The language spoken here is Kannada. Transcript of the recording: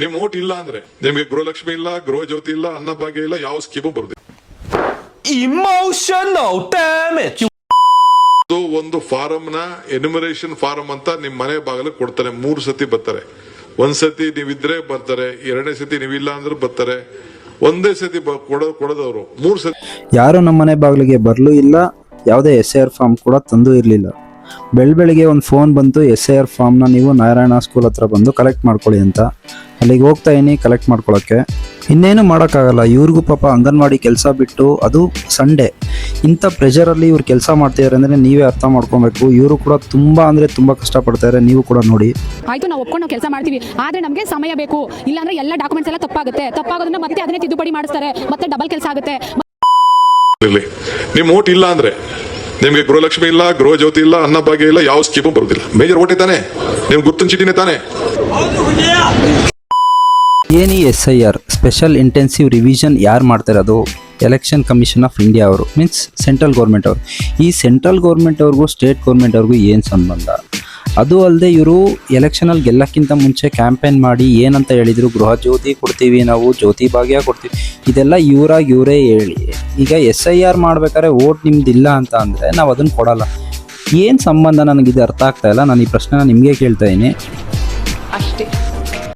ನಿಮ್ ಓಟ್ ಇಲ್ಲ ಅಂದ್ರೆ ನಿಮ್ಗೆ ಗೃಹಲಕ್ಷ್ಮಿ ಇಲ್ಲ, ಗೃಹ ಜ್ಯೋತಿ ಇಲ್ಲ, ಅನ್ನಭಾಗ್ಯ ಇಲ್ಲ, ಯಾವ ಸ್ಕೀಮು ಬರುದಿಲ್ಲ. Emotional damage. ಒಂದು ಫಾರಂ ನ ಎನ್ಯುಮರೇಷನ್ ಫಾರಂ ಅಂತ ನಿಮ್ ಮನೆ ಬಾಗಿಲಿಗೆ ಕೊಡ್ತಾರೆ. 3 ಸತಿ ಬರ್ತಾರೆ. ಒಂದ್ ಸತಿ ನೀವಿದ್ರೆ ಬರ್ತಾರೆ, 2ನೇ ಸತಿ ನೀವಿಲ್ಲ ಅಂದ್ರೆ ಬರ್ತಾರೆ, ಒಂದೇ ಸತಿ ಕೊಡೋದವ್ರು 3 ಸತಿ. ಯಾರು ನಮ್ಮ ಮನೆ ಬಾಗಿಲಿಗೆ ಬರಲೂ ಇಲ್ಲ, ಯಾವುದೇ SIR ಫಾರ್ಮ್ ಕೂಡ ತಂದು ಇರಲಿಲ್ಲ. ಬೆಳಿಗ್ಗೆ ಒಂದು ಫೋನ್ ಬಂತು, SIR ಫಾರ್ಮ್ನ ನೀವು ನಾರಾಯಣ ಸ್ಕೂಲ್ ಹತ್ರ ಬಂದು ಕಲೆಕ್ಟ್ ಮಾಡ್ಕೊಳ್ಳಿ ಅಂತ. ಅಲ್ಲಿಗೆ ಹೋಗ್ತಾ ಇದೀನಿ ಕಲೆಕ್ಟ್ ಮಾಡ್ಕೊಳ್ಳೋಕ್ಕೆ. ಇನ್ನೇನು ಮಾಡೋಕ್ಕಾಗಲ್ಲ, ಇವ್ರಿಗೂ ಪಾಪ ಅಂಗನವಾಡಿ ಕೆಲಸ ಬಿಟ್ಟು, ಅದು ಸಂಡೇ, ಇಂಥ ಪ್ರೆಷರಲ್ಲಿ ಇವ್ರು ಕೆಲಸ ಮಾಡ್ತಿದ್ದಾರೆ ಅಂದರೆ ನೀವೇ ಅರ್ಥ ಮಾಡ್ಕೊಬೇಕು. ಇವರು ಕೂಡ ತುಂಬ ಅಂದರೆ ತುಂಬ ಕಷ್ಟಪಡ್ತಾರೆ, ನೀವು ಕೂಡ ನೋಡಿ. ಆಯ್ತು, ನಾವು ಒಪ್ಕೊಂಡು ಕೆಲಸ ಮಾಡ್ತೀವಿ, ಆದರೆ ನಮಗೆ ಸಮಯ ಬೇಕು. ಇಲ್ಲಾಂದ್ರೆ ಎಲ್ಲ ಡಾಕ್ಯುಮೆಂಟ್ಸ್ ಎಲ್ಲ ತಪ್ಪಾಗೋದನ್ನ ಮತ್ತೆ ಅದನ್ನೇ ತಿದ್ದುಪಡಿ ಮಾಡಿಸ್ತಾರೆ, ಮತ್ತೆ ಡಬಲ್ ಕೆಲಸ ಆಗುತ್ತೆ. ನಿಮ್ ಓಟ್ ಇಲ್ಲ ಅಂದ್ರೆ ನಿಮ್ಗೆ ಗೃಹಲಕ್ಷ್ಮಿ ಇಲ್ಲ, ಗೃಹ ಜ್ಯೋತಿ ಇಲ್ಲ, ಅನ್ನಭಾಗ್ಯ ಇಲ್ಲ, ಯಾವ ಸ್ಕೀಮು ಬರುದಿಲ್ಲ. ಮೇಜರ್ ಓಟೇ ತಾನೆ, ನಿಮ್ ಗುರ್ತಿನ ಚೀಟಿನೇ ತಾನೆ. ಏನಿ SIR ಸ್ಪೆಷಲ್ ಇಂಟೆನ್ಸಿವ್ ರಿವಿಷನ್ ಯಾರು ಮಾಡ್ತಿರೋದು? ಎಲೆಕ್ಷನ್ ಕಮಿಷನ್ ಆಫ್ ಇಂಡಿಯಾ ಅವರು, ಮೀನ್ಸ್ ಸೆಂಟ್ರಲ್ ಗೌರ್ಮೆಂಟ್ ಅವರು. ಈ ಸೆಂಟ್ರಲ್ ಗೌರ್ಮೆಂಟ್ ಅವ್ರಿಗೂ ಸ್ಟೇಟ್ ಗೌರ್ಮೆಂಟ್ ಅವ್ರಿಗೂ ಏನು ಸಂಬಂಧ? ಅದು ಅಲ್ಲದೆ ಇವರು ಎಲೆಕ್ಷನಲ್ಲಿ ಗೆಲ್ಲಕ್ಕಿಂತ ಮುಂಚೆ ಕ್ಯಾಂಪೇನ್ ಮಾಡಿ ಏನಂತ ಹೇಳಿದರು, ಗೃಹ ಜ್ಯೋತಿ ಕೊಡ್ತೀವಿ ನಾವು, ಜ್ಯೋತಿ ಭಾಗ್ಯ ಕೊಡ್ತೀವಿ, ಇದೆಲ್ಲ ಇವರೇ ಹೇಳಿ. ಈಗ SIR ಮಾಡ್ಬೇಕಾದ್ರೆ ಓಟ್ ನಿಮ್ದಿಲ್ಲ ಅಂತ ಅಂದರೆ ನಾವು ಅದನ್ನು ಕೊಡಲ್ಲ. ಏನು ಸಂಬಂಧ? ನನಗಿದು ಅರ್ಥ ಆಗ್ತಾ ಇಲ್ಲ. ನಾನು ಈ ಪ್ರಶ್ನೆನ ನಿಮಗೆ ಕೇಳ್ತಾ ಇದ್ದೀನಿ ಅಷ್ಟೇ.